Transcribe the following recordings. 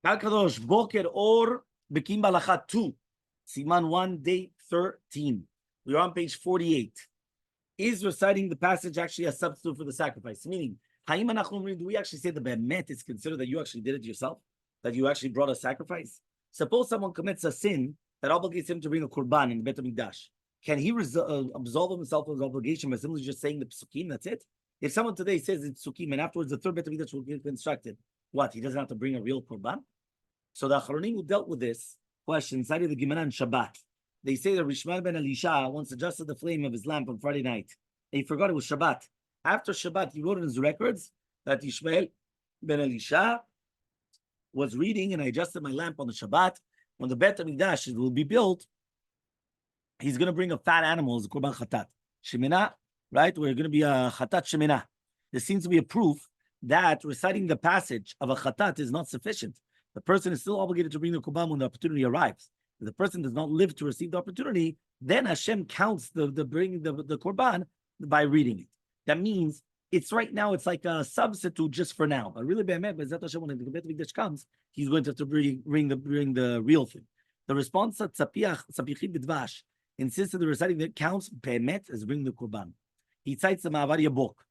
Kadosh Boker Or Bekiim Bahalacha 2, Siman 1, day 13. We're on page 48. Is reciting the passage actually a substitute for the sacrifice? Meaning, do we actually say the be'emet is considered that you actually did it yourself? That you actually brought a sacrifice? Suppose someone commits a sin that obligates him to bring a korban in the Bet HaMikdash. Can he absolve himself of his obligation by simply just saying the psukim? That's it? If someone today says it's psukim and afterwards the third Bet HaMikdash will be constructed, what? He doesn't have to bring a real korban? So the Achronim who dealt with this question cited the Gemara in Shabbat. They say that Rishmael ben Elisha once adjusted the flame of his lamp on Friday night. And he forgot it was Shabbat. After Shabbat, he wrote in his records that Ishmael ben Elisha was reading, and I adjusted my lamp on the Shabbat. When the Bet HaMikdash will be built, he's going to bring a fat animal as a Korban Chatat. Shemina, right? We're going to be a Chatat Shemina. There seems to be a proof that reciting the passage of a Chatat is not sufficient. The person is still obligated to bring the Korban when the opportunity arrives. If the person does not live to receive the opportunity, then Hashem counts the bringing the Korban by reading it. That means it's right now, it's like a substitute just for now. But really, when the Bet HaMikdash comes, he's going to have to bring the real thing. The response at Sapichim B'Dvash insists that the reciting that counts Be'emet as bringing the Korban. He cites the Ma'avar book.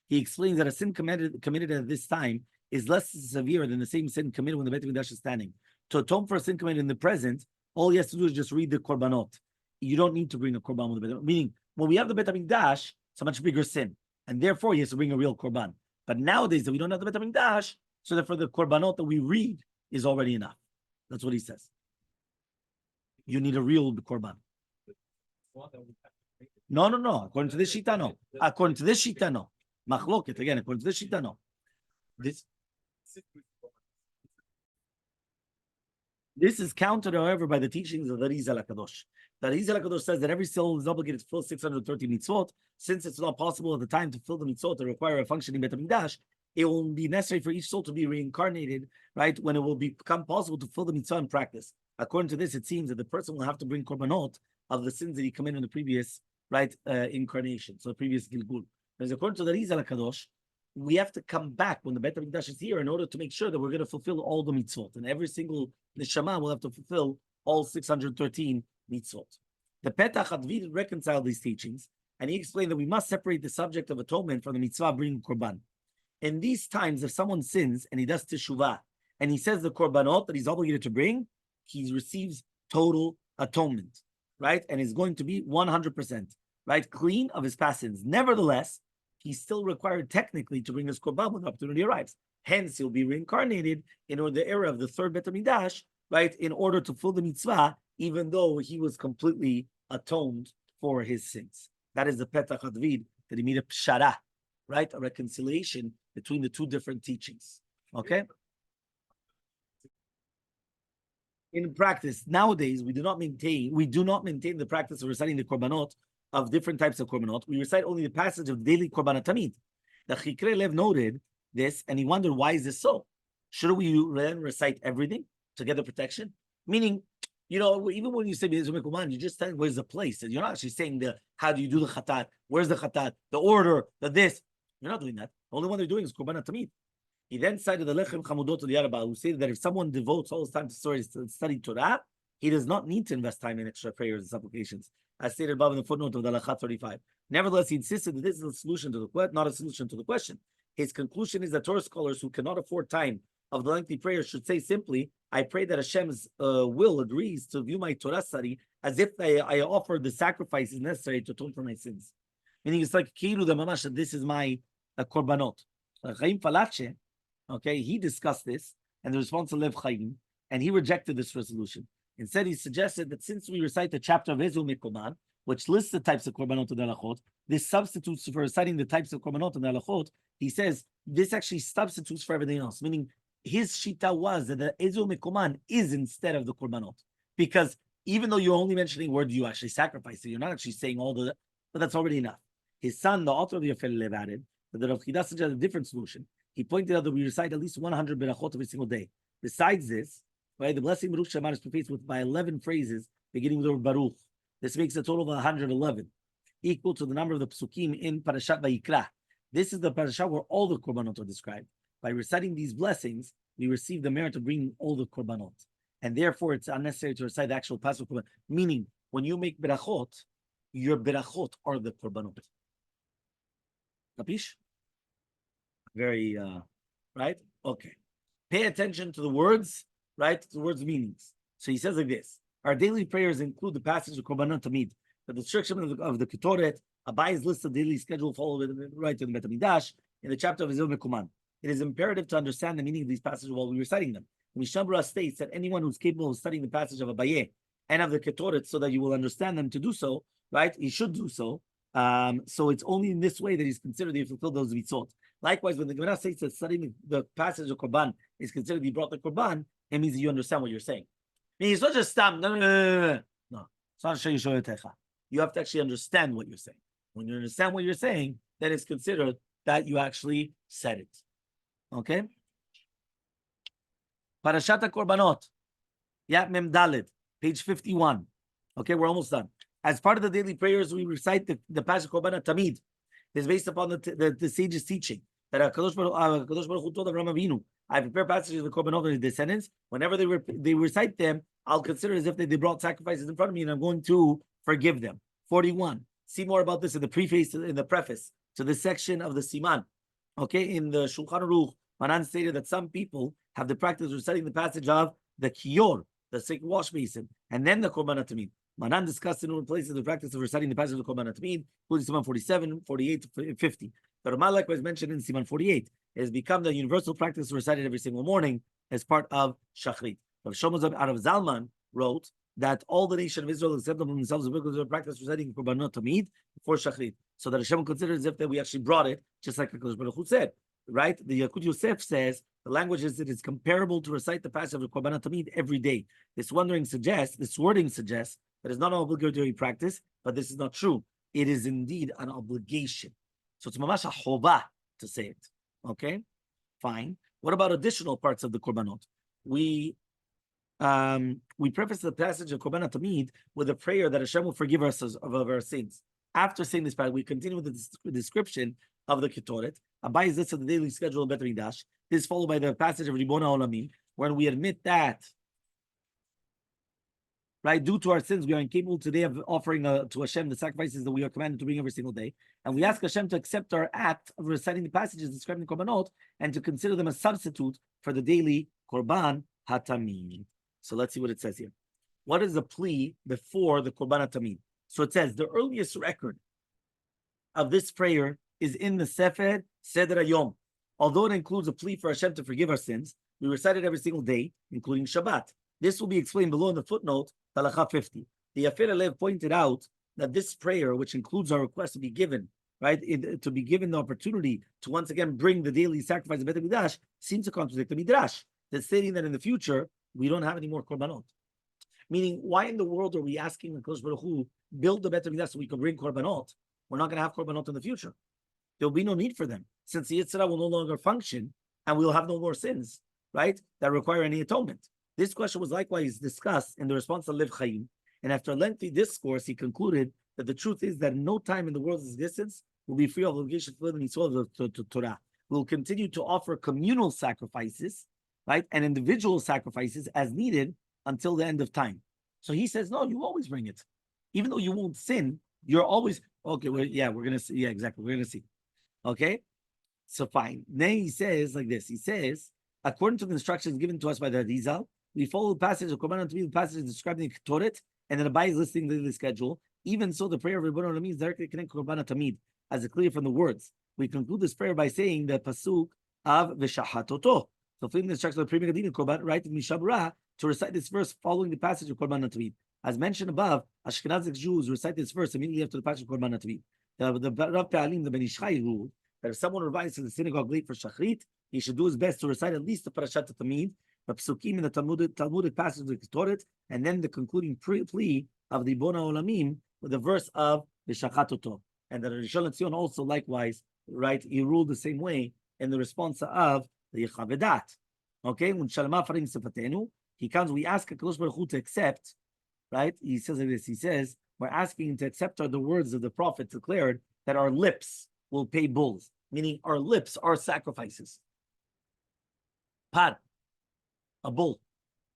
He explains that a sin committed at this time is less severe than the same sin committed when the Bet HaMikdash is standing. To atone for a sin committed in the present, all he has to do is just read the Korbanot. You don't need to bring a Korban with the Bet HaMikdash. Meaning, when we have the Bet HaMikdash, it's a much bigger sin. And therefore, he has to bring a real Korban. But nowadays, that we don't have the Bet HaMikdash, so therefore the Korbanot that we read is already enough. That's what he says. You need a real Korban. No. According to this Shita, no. According to this Shita, no. Machloket, again, according to this Shita, no. This is countered, however, by the teachings of the Oziel HaKadosh. The Oziel HaKadosh says that every soul is obligated to fill 630 mitzvot. Since it's not possible at the time to fill the mitzvot to require a functioning Bet HaMikdash, it will be necessary for each soul to be reincarnated, right, when it will become possible to fill the mitzvah in practice. According to this, it seems that the person will have to bring korbanot of the sins that he committed in the previous, right, incarnation, so the previous Gilgul. Because according to the Oziel HaKadosh, we have to come back when the Bet HaMikdash is here in order to make sure that we're going to fulfill all the mitzvot. And every single neshama will have to fulfill all 613 mitzvot. The Petach Advid reconciled these teachings, and he explained that we must separate the subject of atonement from the mitzvah of bringing korban. In these times, if someone sins and he does teshuvah, and he says the korbanot that he's obligated to bring, he receives total atonement, right? And is going to be 100%, right, clean of his past sins. Nevertheless, he's still required technically to bring his korban when the opportunity arrives. Hence, he'll be reincarnated in the era of the third Bet HaMikdash, right, in order to fill the mitzvah, even though he was completely atoned for his sins. That is the Petach Advid, that he made a pshara, right, a reconciliation between the two different teachings. Okay? In practice, nowadays, we do not maintain the practice of reciting the korbanot of different types of korbanot. We recite only the passage of daily korbanot tamid. The Chikre Lev noted this, and he wondered, why is this so? Should we then recite everything to get the protection? Meaning, even when you say you just tell where's the place. You're not actually saying how do you do the chatat, where's the chatat, the order, the this. You're not doing that. The only one they're doing is korbanot tamid. He then cited the Lechem Chamudot of the Arba, who say that if someone devotes all his time to study Torah, he does not need to invest time in extra prayers and supplications, as stated above in the footnote of the Halakha 35. Nevertheless, he insisted that this is a solution to the question, not a solution to the question. His conclusion is that Torah scholars who cannot afford time of the lengthy prayers should say simply, I pray that Hashem's will agrees to view my Torah study as if I offer the sacrifices necessary to atone for my sins. Meaning it's like Kiru the Mamash, that this is my korbanot. Chaim Falache, okay, he discussed this, and the response to Lev Chaim, and he rejected this resolution. Instead, he suggested that since we recite the chapter of Ezu Mikoman, which lists the types of korbanot and halachot, this substitutes for reciting the types of korbanot and halachot. He says this actually substitutes for everything else. Meaning, his shita was that the Ezu Mikoman is instead of the korbanot, because even though you're only mentioning where do you actually sacrifice it, you're not actually saying all the, but that's already enough. His son, the author of the Yafel Lev, added that the Rav Chida suggested a different solution. He pointed out that we recite at least 100 berachot every single day. Besides this, right, the blessing Baruch She'amar is prefaced with by 11 phrases beginning with the word Baruch. This makes a total of 111, equal to the number of the psukim in Parashat Vayikra. This is the parasha where all the korbanot are described. By reciting these blessings, we receive the merit of bringing all the korbanot. And therefore, it's unnecessary to recite the actual Pasuk korban. Meaning, when you make berachot, your berachot are the korbanot. Capish? Very, right? Okay. Pay attention to the words, right? The words' meanings. So he says like this. Our daily prayers include the passage of Korbanot Tamid, the description of the Ketoret, Abayi's list of daily schedule followed right to the Bet HaMikdash in the chapter of Oziel Mekuman. It is imperative to understand the meaning of these passages while we're reciting them. Mishabura states that anyone who's capable of studying the passage of Abaye and of the Ketoret so that you will understand them to do so, right? He should do so. So it's only in this way that he's considered to fulfill those mitzvot. Likewise, when the Gemara says that studying the passage of Korban is considered he brought the Korban, it means that you understand what you're saying. I mean, it's not just stam. No. It's not Shayishoyetecha. You have to actually understand what you're saying. When you understand what you're saying, then it's considered that you actually said it. Okay? Parashat Korbanot, Yat Mem Daled, page 51. Okay, we're almost done. As part of the daily prayers, we recite the passage Korbanot Tamid. It's based upon the sage's teaching that Kadosh Baruch Hu told Avraham Avinu, I prepare passages of the Korbanot and his descendants. Whenever they recite them, I'll consider as if they brought sacrifices in front of me, and I'm going to forgive them. 41. See more about this in the preface to this section of the Siman. Okay, in the Shulchan Aruch, Manan stated that some people have the practice of reciting the passage of the Kiyor, the sacred wash basin, and then the Korbanot Tamid. Manan discussed in one places the practice of reciting the passage of the Korbanot Tamid, including Siman 47, 48, 50. The Ramah likewise mentioned in Siman 48. It has become the universal practice to recite it every single morning as part of Shachrit. Rabbi Shlomo out of Zalman wrote that all the nation of Israel accept themselves the practice reciting Korbanot Tamid before Shachrit, so that Hashem considers as if that we actually brought it, just like HaKadosh Baruch Hu said. Right? The Yakut Yosef says the language is that it's comparable to recite the passage of the Korbanot Tamid every day. This wording suggests that it's not an obligatory practice, but this is not true. It is indeed an obligation. So it's mamash chovah to say it. Okay, fine. What about additional parts of the Korbanot? We preface the passage of Korbanot Tamid with a prayer that Hashem will forgive us of our sins. After saying this part, we continue with the description of the Ketoret. Abai is listed the daily schedule of Bet HaMikdash. This is followed by the passage of Ribona Olamim, when we admit that, right, due to our sins, we are incapable today of offering to Hashem the sacrifices that we are commanded to bring every single day. And we ask Hashem to accept our act of reciting the passages describing the Korbanot and to consider them a substitute for the daily Korban HaTamid. So let's see what it says here. What is the plea before the Korban HaTamid? So it says, the earliest record of this prayer is in the Sefer Seder Hayom. Although it includes a plea for Hashem to forgive our sins, we recite it every single day, including Shabbat. This will be explained below in the footnote, Halacha 50. The Yafir Alev pointed out that this prayer, which includes our request to be given, right, to be given the opportunity to once again bring the daily sacrifice of Bet HaMikdash, seems to contradict the Midrash, that's stating that in the future, we don't have any more Korbanot. Meaning, why in the world are we asking the Kodesh Baruch Hu, build the Bet HaMikdash so we can bring Korbanot? We're not going to have Korbanot in the future. There will be no need for them, since the Yitzhak will no longer function, and we will have no more sins, right, that require any atonement. This question was likewise discussed in the response to Lev Chaim, and after a lengthy discourse, he concluded that the truth is that in no time in the world's existence will be free of obligation to live in Yisrael to Torah. We'll continue to offer communal sacrifices, right, and individual sacrifices as needed until the end of time. So he says, no, you always bring it. Even though you won't sin, you're always, okay, we're going to see. Yeah, exactly. We're going to see. Okay? So fine. Then he says like this. He says, according to the instructions given to us by the Arizal, we follow the passage of Korbanot Tamid, the passage describing the Ketoret, and then Abai is listing the schedule. Even so, the prayer of Ribbono Olam is directly connected to Korbanot Tamid, as it's clear from the words. We conclude this prayer by saying the pasuk of V'shachatoto, fulfilling the instructions of the Pri Megadim Korban, right, in Mishabura, to recite this verse following the passage of Korbanot Tamid. As mentioned above, Ashkenazic Jews recite this verse immediately after the passage of Korbanot Tamid. The Rav Pe'alim, the Ben Ishchai, ruled that if someone revises to the synagogue late for Shachrit, he should do his best to recite at least the Parashat Tamid, the Psukim in the Talmudic passage of the Ketoret, and then the concluding plea of the Bona Olamim with the verse of V'shachatoto. And the Rishon LeZion also likewise, right, he ruled the same way in the response of the Yechavedat. Okay, when Shalom Farim Sefatenu, he comes, we ask HaKadosh Baruch Hu to accept, right? He says like this, he says, we're asking him to accept the words of the prophet declared that our lips will pay bulls, meaning our lips are sacrifices. Par, a bull.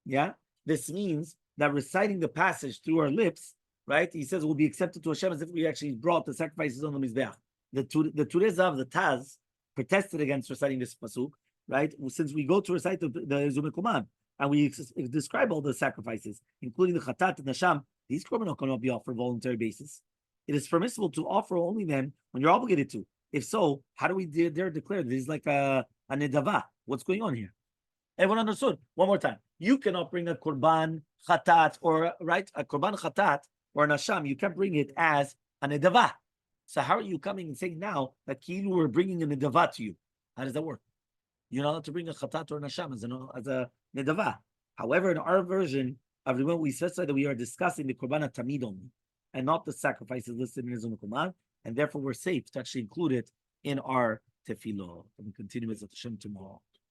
Yeah, this means that reciting the passage through our lips, right? He says will be accepted to Hashem as if we actually brought the sacrifices on the mizbeach. The Turei of the Taz protested against reciting this pasuk, right? Since we go to recite the Zumikuman and we describe all the sacrifices, including the Chatat and the Nasham, these korbanot cannot be offered on a voluntary basis. It is permissible to offer only them when you're obligated to. If so, how do we dare declare this is like a nedava? What's going on here? Everyone understood? One more time. You cannot bring a korban chatat or a korban chatat or an asham. You can't bring it as a nedava. So how are you coming and saying now that kilu we're bringing a nedava to you? How does that work? You're not allowed to bring a chatat or an asham as a nedava. However, in our version of the one we specify that we are discussing the korban tamid only, and not the sacrifices listed in the Zumakuman, and therefore we're safe to actually include it in our tefillah. And we continue with Hashem tomorrow.